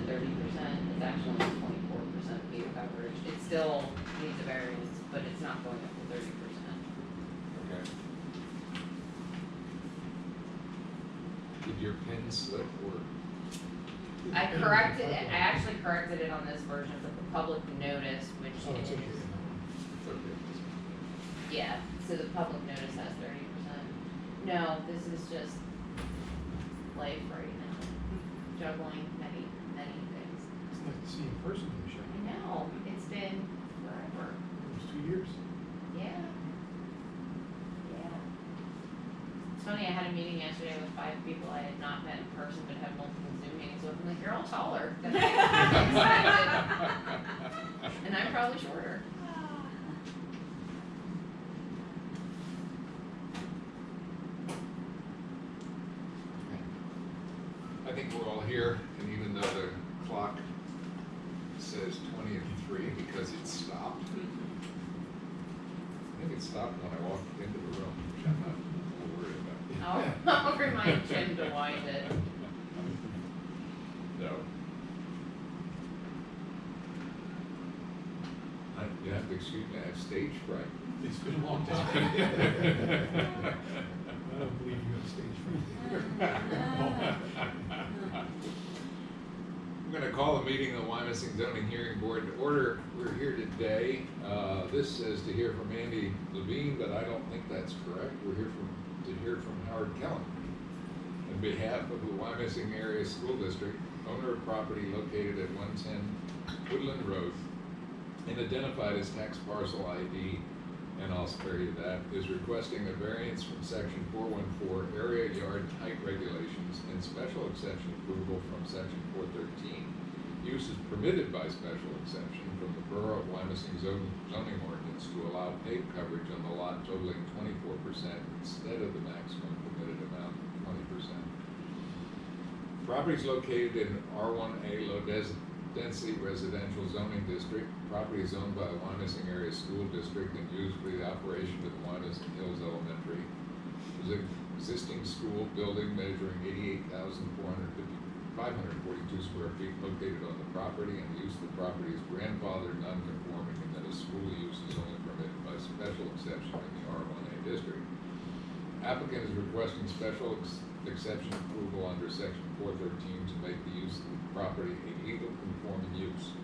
it's actually 24% view coverage. It still needs a variance, but it's not going up to 30%. Okay. Did your pen slip or? I actually corrected it on this version, but the public notice, which Oh, it's is, okay. It's okay. yeah, so the public notice has 30%. No, this is just life right now, juggling many, many things. It's nice to see you in person, Michelle. I know, it's been forever. Almost 2 years. Yeah. Yeah. It's funny, I had a meeting yesterday with 5 people I had not met in person, but had multiple Zoom meetings with. I'm like, you're all taller than I expected. And I'm probably shorter. I think we're all here, and even though the clock says 20:03 because it stopped. I think it stopped when I walked into the room, which I'm not worried about. I'll remind Jim to wind it. No. You have to excuse me, I have stage fright. It's been a long time. I don't believe you have stage fright. I'm going to call the meeting of the Wyomissing Zoning Hearing Board to order. We're here today. This says to hear from Andy Levine, but I don't think that's correct. We're here to hear from Howard Kellen on behalf of the Wyomissing Area School District, owner of property located at 110 Woodland Road and identified as tax parcel ID, and I'll spare you that, is requesting a variance from section 414 area yard height regulations and special exception approval from section 413. Use is permitted by special exception from the Borough of Wyomissing zoning ordinance to allow paved coverage on the lot totaling 24% instead of the maximum permitted amount of 20%. Property is located in R1A low density residential zoning district. Property is owned by the Wyomissing Area School District and used for the operation of the Wyomissing Hills Elementary. There's an existing school building measuring 88,542 square feet located on the property, and the use of the property is grandfathered non-conforming, and that a school use is only permitted by special exception in the R1A district. Applicant is requesting special exception approval under section 413 to make the use of the property a legal conforming use.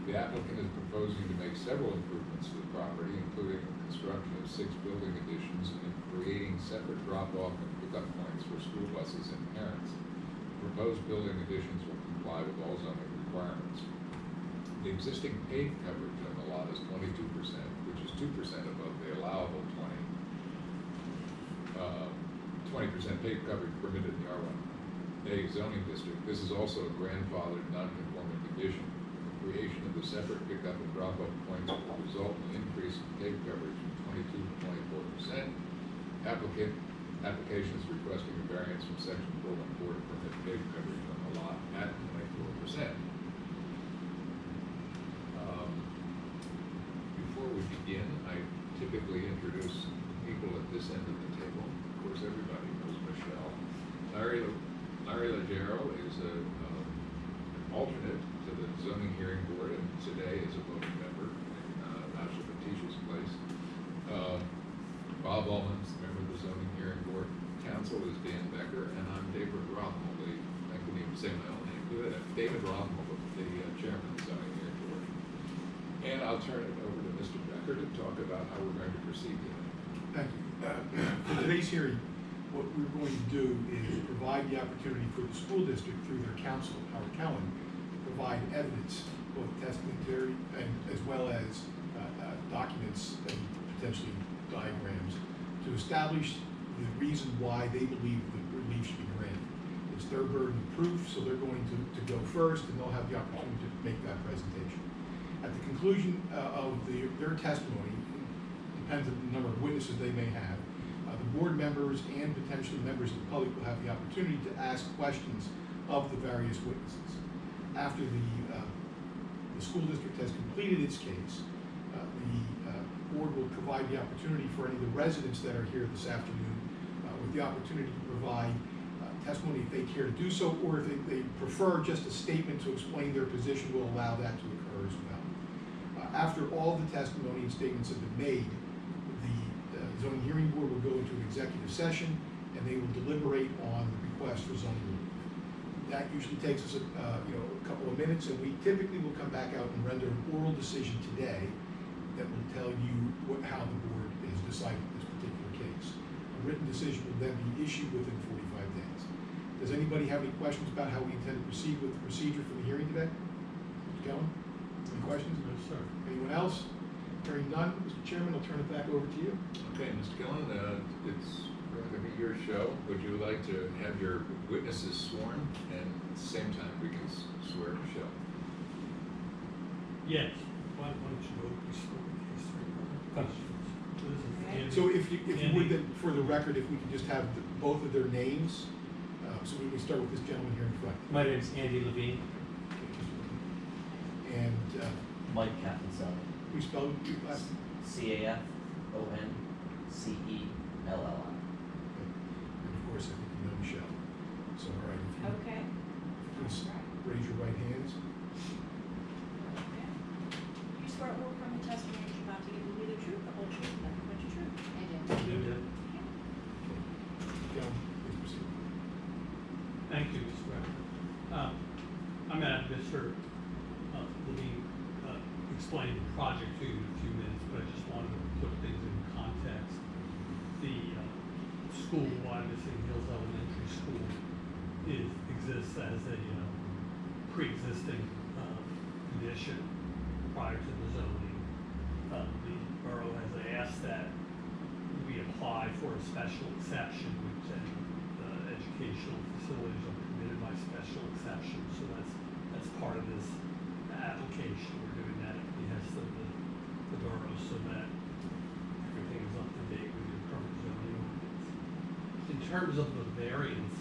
The applicant is proposing to make several improvements to the property, including the construction of 6 building additions and creating separate drop-off and pickup points for school buses and parents. The proposed building additions will comply with all zoning requirements. The existing paved coverage on the lot is 22%, which is 2% above the allowable 20% paved coverage permitted in the R1A zoning district. This is also a grandfathered non-conforming condition. The creation of the separate pickup and drop-off points will result in an increase in paved coverage from 22 to 24%. Application is requesting a variance from section 414 to permit paved coverage on the lot at 24%. Before we begin, I typically introduce people at this end of the table. Of course, everybody knows Michelle. Larry Legero is an alternate to the zoning hearing board, and today is a voting member in National Batisha's place. Bob Ullman's a member of the zoning hearing board. Council is Dan Becker, and I'm David Rothmel. I can even say my own name. Good. I'm David Rothmel, the chairman of the zoning hearing board. And I'll turn it over to Mr. Becker to talk about how we're going to proceed today. Thank you. For today's hearing, what we're going to do is provide the opportunity for the school district through their counsel, Howard Kellen, to provide evidence, both testamentary and as well as documents and potentially diagrams, to establish the reason why they believe the relief should be granted. It's their burden of proof, so they're going to go first, and they'll have the opportunity to make that presentation. At the conclusion of their testimony, depends on the number of witnesses they may have, the board members and potentially members of the public will have the opportunity to ask questions of the various witnesses. After the school district has completed its case, the board will provide the opportunity for any of the residents that are here this afternoon with the opportunity to provide testimony if they care to do so, or if they prefer just a statement to explain their position, we'll allow that to occur as well. After all the testimony and statements have been made, the zoning hearing board will go into an executive session, and they will deliberate on the request for zoning relief. That usually takes us a couple of minutes, and we typically will come back out and render an oral decision today that will tell you how the board is deciding this particular case. A written decision will then be issued within 45 days. Does anybody have any questions about how we intend to proceed with the procedure for the hearing today? Mr. Kellen, any questions? No, sir. Anyone else? Hearing none, Mr. Chairman, I'll turn it back over to you. Okay, Mr. Gillen, it's going to be your show. Would you like to have your witnesses sworn? And at the same time, we can swear Michelle. Yes. Why don't you go before case three questions? Okay. So if you would, then, for the record, if we could just have both of their names. So we can start with this gentleman here in front. My name's Andy Levine. And Mike Capicelli. we spell your last name? Cafoncelli. And of course, I think you know Michelle. So, all right, if you Okay. please raise your right hands. Okay. You swear or affirm the testimony you're about to give will be the truth, the whole truth, and nothing but the truth. I did. Gentlemen, please proceed. Thank you, Mr. President. I'm going to have Mr. Levine explain the project to you in a few minutes, but I just wanted to put things in context. The school, Wyomissing Hills Elementary School, exists as a pre-existing condition prior to the zoning. The borough has asked that we apply for a special exception, which educational facilities are permitted by special exception. So that's part of this application. We're doing that at the behest of the borough so that everything is up to date with your current zoning ordinance. In terms of the variance,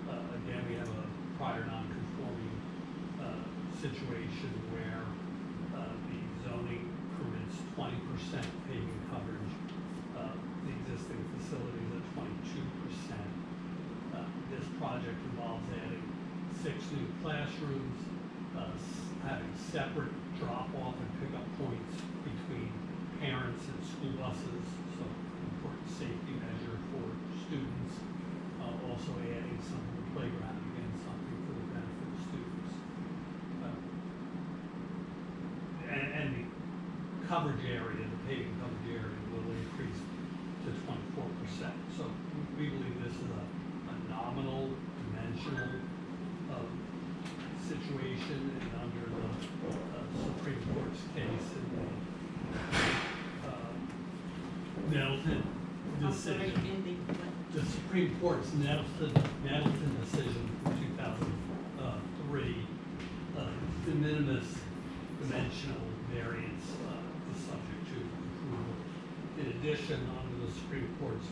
again, we have a prior non-conforming situation where the zoning permits 20% paving coverage. The existing facility is at 22%. This project involves adding 6 new classrooms, having separate drop-off and pickup points between parents and school buses, so an important safety measure for students. Also adding some to the playground, again, something for the benefit of students. And the coverage area, the paving coverage area will increase to 24%. So we believe this is a nominal, dimensional situation, and under the Supreme Court's case in the Nettleton decision. The Supreme Court's Nettleton decision from 2003, de minimis dimensional variance is subject to approval. In addition, under the Supreme Court's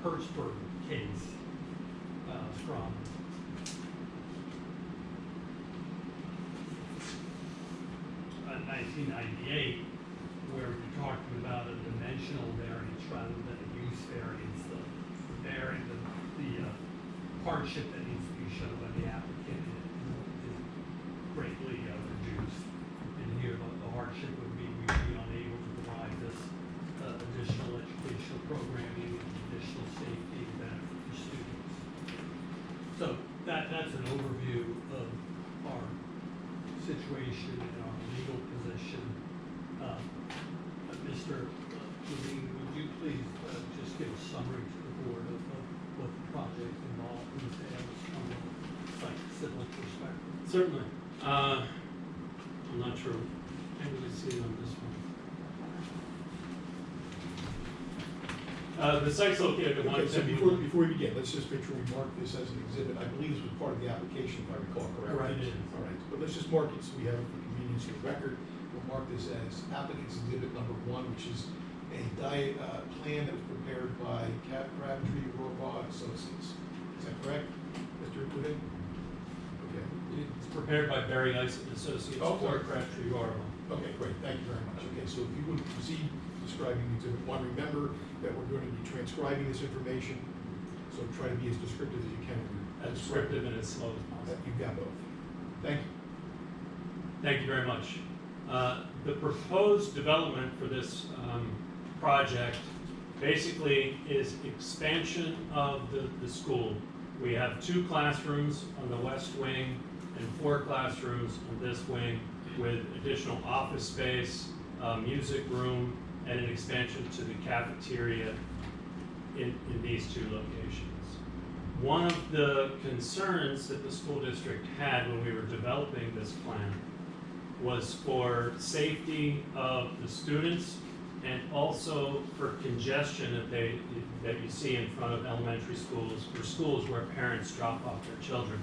Hertzberg case from 1998, where we're talking about a dimensional variance rather than a use variance, the hardship that needs to be shown by the applicant is greatly reduced. And here, the hardship would be we'd be unable to provide this additional educational programming and additional safety and benefit for students. So that's an overview of our situation and our legal position. Mr. Levine, would you please just give a summary to the board of what the project involved entails from a civil perspective? Certainly. I'm not sure. Maybe we see it on this one. The site's located at Okay, so 171. before we begin, let's just make sure we mark this as an exhibit. I believe this was part of the application, if I recall correctly. Correct. It is. All right, but let's just mark it so we have it for convenience of the record. We'll mark this as applicant's exhibit number 1, which is a plan that was prepared by Crabtree Rohrbaugh Associates. Is that correct, Mr. Gooding? Okay. It's prepared by Barry Ice and Associates, Oh, for sorry. Crabtree Orwell. Okay, great, thank you very much. Okay, so if you would proceed describing exhibit 1, remember that we're going to be transcribing this information, so try to be as descriptive as you can with your as descriptive and as slow as possible. You've got both. Thank you. Thank you very much. The proposed development for this project basically is expansion of the school. We have 2 classrooms on the west wing and 4 classrooms on this wing with additional office space, music room, and an expansion to the cafeteria in these 2 locations. One of the concerns that the school district had when we were developing this plan was for safety of the students and also for congestion that you see in front of elementary schools or schools where parents drop off their children.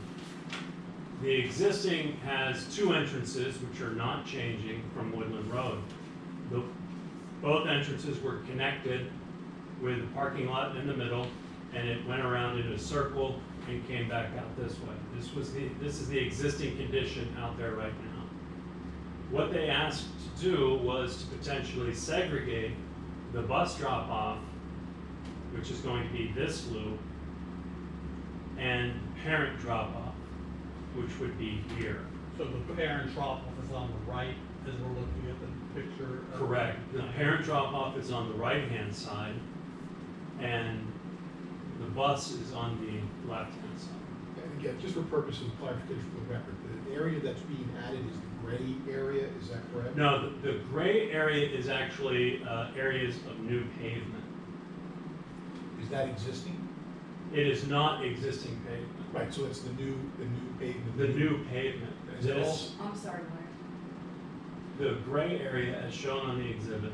The existing has 2 entrances which are not changing from Woodland Road. Both entrances were connected with a parking lot in the middle, and it went around in a circle and came back out this way. This is the existing condition out there right now. What they asked to do was to potentially segregate the bus drop-off, which is going to be this loop, and parent drop-off, which would be here. So the parent drop-off is on the right as we're looking at the picture? Correct. The parent drop-off is on the right-hand side, and the bus is on the left-hand side. And again, just for purposes of clarification for the record, the area that's being added is the gray area, is that correct? No, the gray area is actually areas of new pavement. Is that existing? It is not existing pavement. Right, so it's the new pavement. The new pavement. Is it all- This, I'm sorry, Larry. the gray area as shown on the exhibit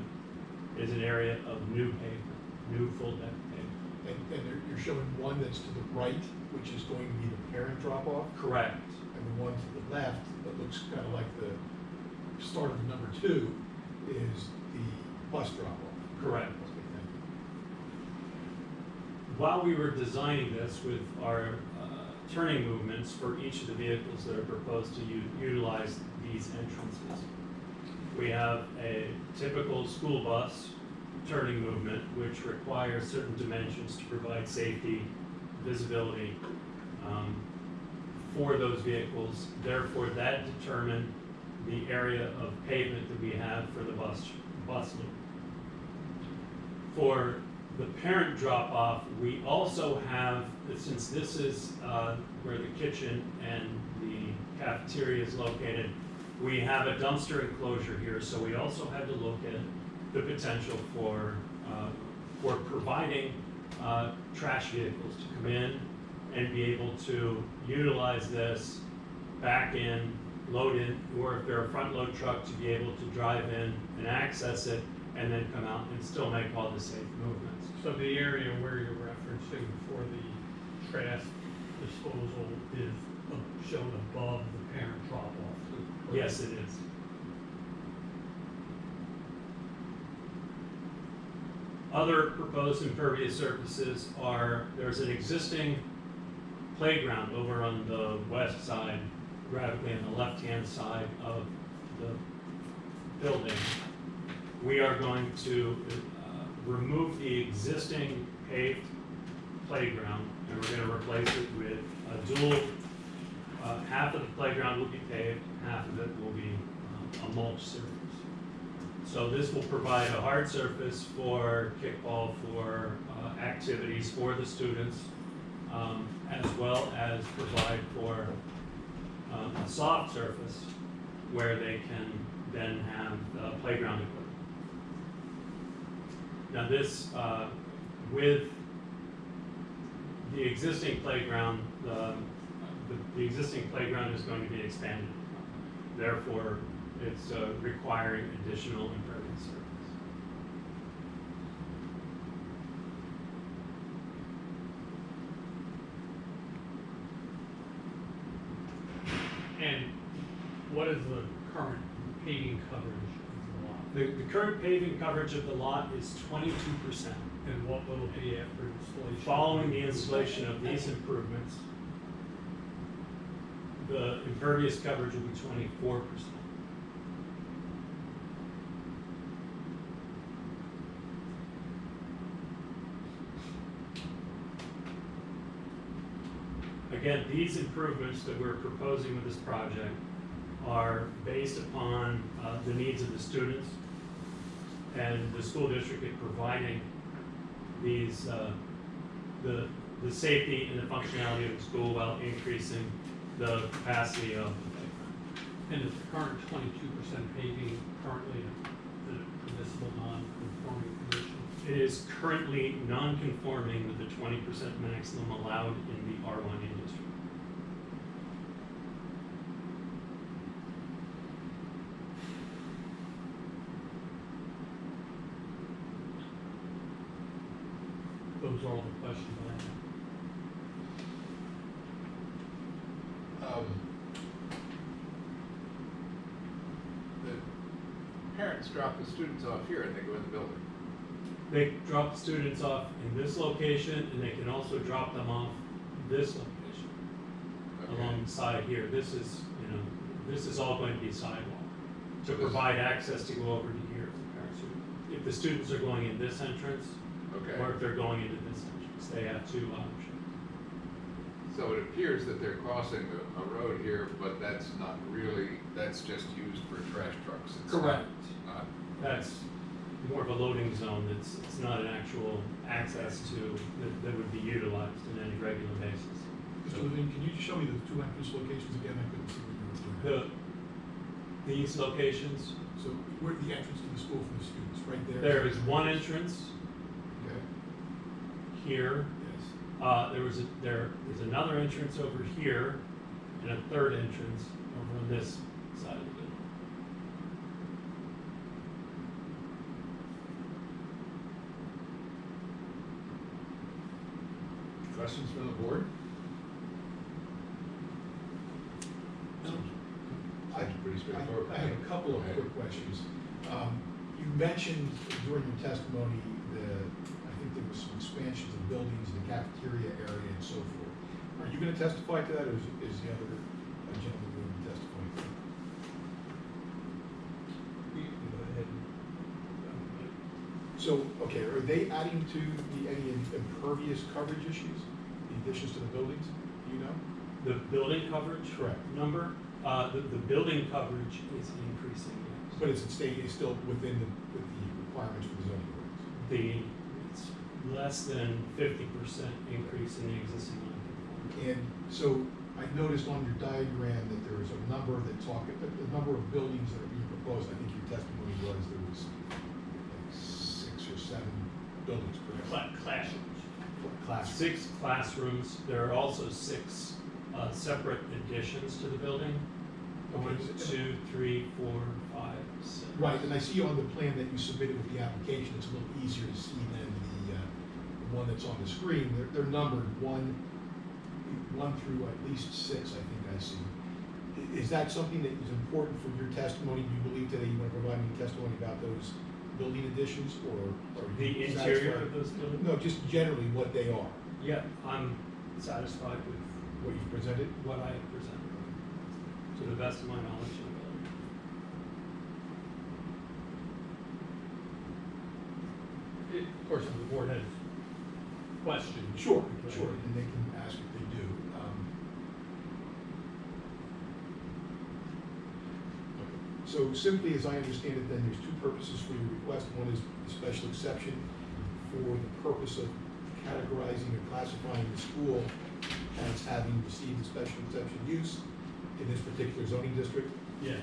is an area of new pavement, new full depth pavement. And you're showing one that's to the right, which is going to be the parent drop-off, Correct. and the one to the left that looks kind of like the start of number 2 is the bus drop-off. Correct. Okay, thank you. While we were designing this with our turning movements for each of the vehicles that are proposed to utilize these entrances, we have a typical school bus turning movement which requires certain dimensions to provide safety, visibility for those vehicles. Therefore, that determined the area of pavement that we have for the bus loop. For the parent drop-off, we also have, since this is where the kitchen and the cafeteria is located, we have a dumpster enclosure here, so we also had to look at the potential for providing trash vehicles to come in and be able to utilize this, back in, load in, or if they're a front load truck, to be able to drive in and access it and then come out and still make all the safe movements. So the area where you're referencing for the trash disposal is shown above the parent drop-off? Yes, it is. Other proposed impervious surfaces are, there's an existing playground over on the west side, graphically on the left-hand side of the building. We are going to remove the existing paved playground, and we're going to replace it with a dual, half of the playground will be paved, half of it will be a mulch surface. So this will provide a hard surface for kickball, for activities for the students, as well as provide for a soft surface where they can then have playground equipment. Now this, with the existing playground, the existing playground is going to be expanded. Therefore, it's requiring additional impervious surface. And what is the current paving coverage of the lot? The current paving coverage of the lot is 22%. And what will it be after installation? Following the installation of these improvements, the impervious coverage will be 24%. again, these improvements that we're proposing with this project are based upon the needs of the students and the school district in providing these, the safety and the functionality of the school while increasing the capacity of the playground. And is the current 22% paving currently the permissible non-conforming condition? It is currently non-conforming with the 20% maximum allowed in the R1 industry. Those are all the questions I have. The parents drop the students off here and they go in the building. They drop the students off in this location, and they can also drop them off this location Okay. along the side here. This is, this is all going to be sidewalk to So this- provide access to go over to here if the parents are, if the students are going in this entrance, Okay. or if they're going into this entrance, they have two options. So it appears that they're crossing a road here, but that's not really, that's just used for trash trucks. It's not- That's more of a loading zone. It's not an actual access to, that would be utilized in any regular basis. Mr. Levine, can you just show me the two entrance locations again? I couldn't see what you were doing. These locations, So where the entrance to the school for the students, right there? there is one entrance Okay, here. yes. There is another entrance over here, and a third entrance over on this side of the building. Questions from the board? Seems pretty straightforward. I have a couple Go of ahead. quick questions. You mentioned during your testimony I think there was some expansions of buildings, the cafeteria area and so forth. Are you gonna testify to that, or is the other gentleman going to testify to that? You can go ahead and, So, okay, are they adding to any impervious coverage issues, the additions to the buildings, do you know? The building coverage Correct. number, the building coverage is increasing, yes. But it's still within with the requirements for the zoning ordinance. It's less than 50% increase in the existing non-conformity. And so I noticed on your diagram that there was a number the number of buildings that are being proposed. I think your testimony was there was like 6 or 7 buildings, correct? Classrooms. Classrooms. 6 classrooms. There are also 6 separate additions to the building. Okay. 1, 2, 3, 4, 5, 6. Right, and I see on the plan that you submitted with the application, it's a little easier to see than the one that's on the screen. They're numbered 1 through at least 6, I think I see. Is that something that is important for your testimony? Do you believe today you want to provide any testimony about those building additions, or are The you interior satisfied? of those buildings? No, just generally what they are, Yeah, I'm satisfied with what you've presented? what I have presented, to the best of my knowledge and ability. of course, if the board has questions. Sure, we can- sure, and they can ask if they do. So simply, as I understand it, then there's 2 purposes for your request. One is the special exception for the purpose of categorizing or classifying the school as having received a special exception use in this particular zoning district. Yes.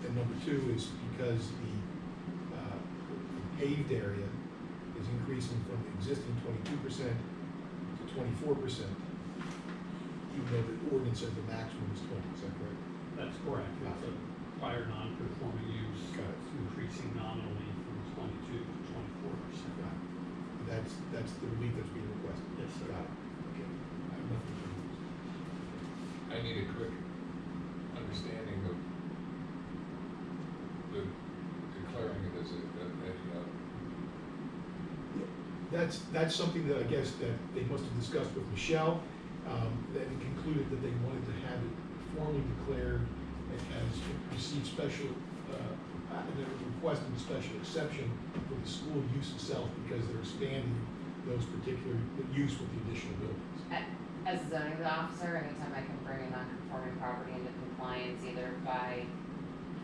And number 2 is because the paved area is increasing from the existing 22% to 24%, even though the ordinance says the maximum is 20, is that correct? That's correct. It's a prior non-conforming use. Got it. It's increasing nominally from 22 to 24%. Got it. That's the relief that's being requested? Yes, sir. Got it, okay. I have nothing further. I need a quick understanding of the declaring it as a That's something that I guess that they must have discussed with Michelle, that it concluded that they wanted to have it formally declared as received special, they're requesting a special exception for the school use itself because they're expanding those particular use with the additional buildings. As a zoning officer, anytime I can bring a non-conforming property into compliance, either by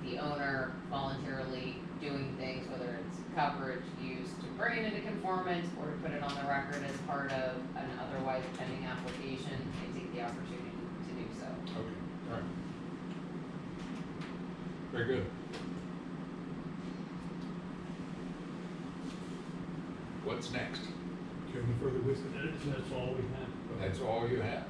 the owner voluntarily doing things, whether it's coverage used to bring it into conformance or to put it on the record as part of an otherwise pending application, I take the opportunity to do so. Okay, all right. Very good. What's next? Do you have any further wisdom? That's all we have. That's all you have?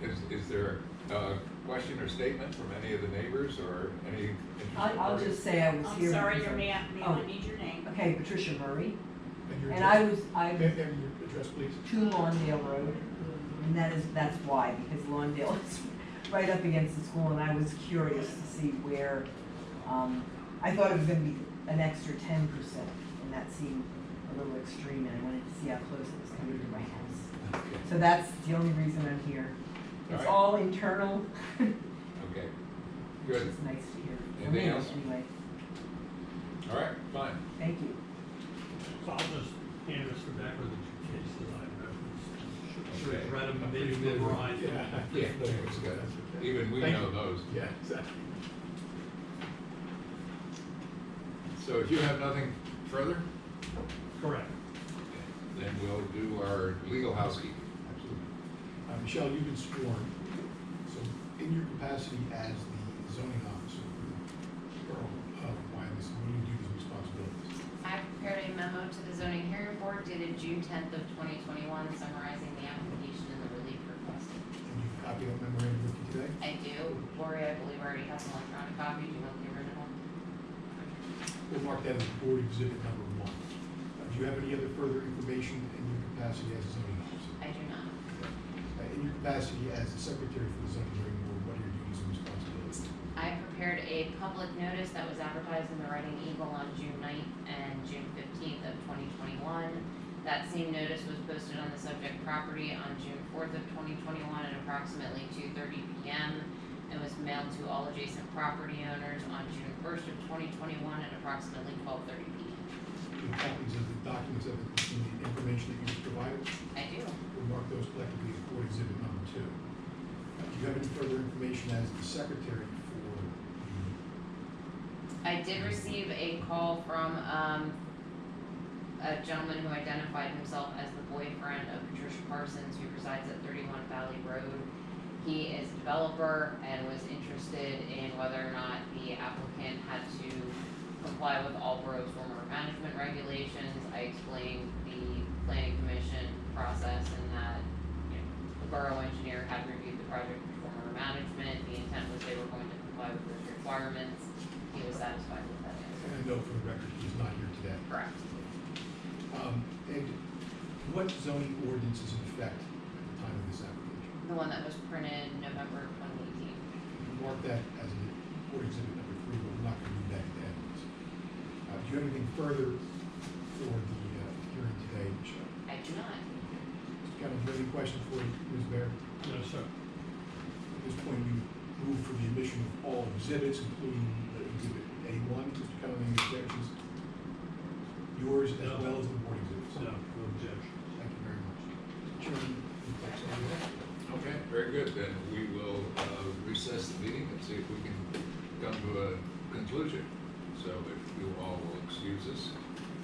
Okay. Is there a question or statement from any of the neighbors or any interested I'll parties? just say I was I'm here. sorry, because your of- may Oh, I need your name? okay, Patricia Murray, And your and address? I And was your address, please? 2 Lawndale Road, and that's why, because Lawndale is right up against the school, and I was curious to see where, I thought it was gonna be an extra 10%, and that seemed a little extreme, and I wanted to see how close it was coming to my house. Okay. So that's the only reason I'm here. It's Alright. all internal. Okay, good. It's nice to hear. For Anything me, else? anyway, All right, fine. thank you. So I'll just hand Mr. Becker the 2 cases I referenced. Should have read them, maybe memorized them. Yeah, that's good. Even we Thank know you. those. Yeah, exactly. So if you have nothing further, Correct. then we'll do our legal housekeeping. Absolutely. Michelle, you've been sworn, so in your capacity as the zoning officer for the borough of Wyomissing, what do you do as responsibilities? I prepared a memo to the zoning hearing board dated June 10th of 2021 summarizing the application and the relief requested. And you copy that memorandum with you today? I do. Lori, I believe already has an electronic copy. Do you want the original? We'll mark that as board exhibit number 1. Do you have any other further information in your capacity as a zoning officer? I do not. In your capacity as the secretary for the zoning hearing board, what are your duties and responsibilities? I prepared a public notice that was advertised in the Writing Eagle on June 9th and June 15th of 2021. That same notice was posted on the subject property on June 4th of 2021 at approximately 2:30 p.m. and was mailed to all adjacent property owners on June 1st of 2021 at approximately 12:30 p.m. Do you have copies of the documents that contain the information that you just provided? I do. We'll mark those collectively as board exhibit number 2. Do you have any further information as the secretary for the, I did receive a call from a gentleman who identified himself as the boyfriend of Patricia Parsons, who resides at 31 Valley Road. He is a developer and was interested in whether or not the applicant had to comply with all borough's stormwater management regulations. I explained the planning commission process and that, you know, the borough engineer had reviewed the project for stormwater management. The intent was they were going to comply with those requirements. He was satisfied with that answer. and I know for the record, he's not here today. Correct. And what zoning ordinance is in effect at the time of this application? The one that was printed November of 2018. We'll mark that as a board exhibit number 3, but we're not going to read that into evidence. Do you have anything further for the hearing today, Michelle? I do not. Mr. Kevin, do you have any questions for Ms. Baird? No, sir. At this point, you move for the admission of all exhibits, including exhibit A1. Mr. Kevin, any objections? Yours as No. well as the board exhibits? No, no objection. Thank you very much. Mr. Chairman, that's all you have. Okay, very good. Then we will recess the meeting and see if we can come to a conclusion. So if you all will excuse us.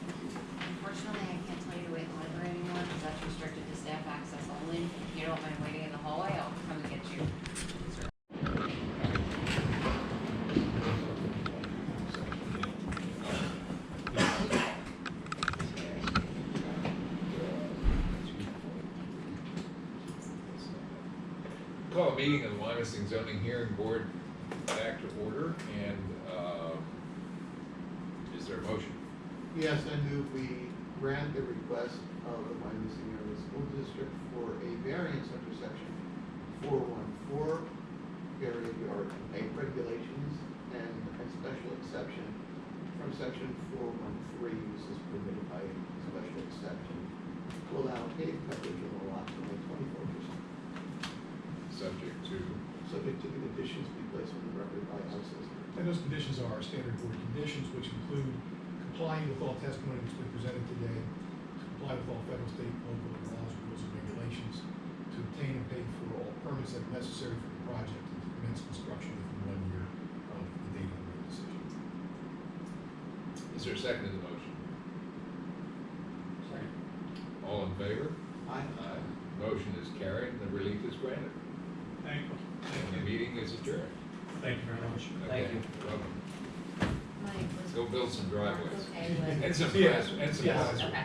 Unfortunately, I can't tell you to wait in the library anymore because that's restricted to staff access only. If you don't mind waiting in the hallway, I'll come and get you. Call a meeting of the Wyomissing Zoning Hearing Board back to order, and is there a motion? Yes, I move we grant the request of the Wyomissing Area School District for a variance under section 414, area yard height regulations, and a special exception from section 413, uses permitted by special exception, to allow paved coverage of a lot to only 24%, Subject to, subject to the conditions be placed on the record by our system. And those conditions are our standard board conditions, which include complying with all testimony that's been presented today, comply with all federal, state, local laws, rules, and regulations, to obtain and pay for all permits that are necessary for the project, and to commence construction within 1 year of the date of the decision. Is there a second to the motion? Second. All in favor? Aye. Aye. Motion is carried and the relief is granted. Thank you. And the meeting is adjourned. Thank you very much. Okay, welcome. Mike was. Go build some driveways. Okay with. And some Yeah. class, and some Yes. classrooms. Okay.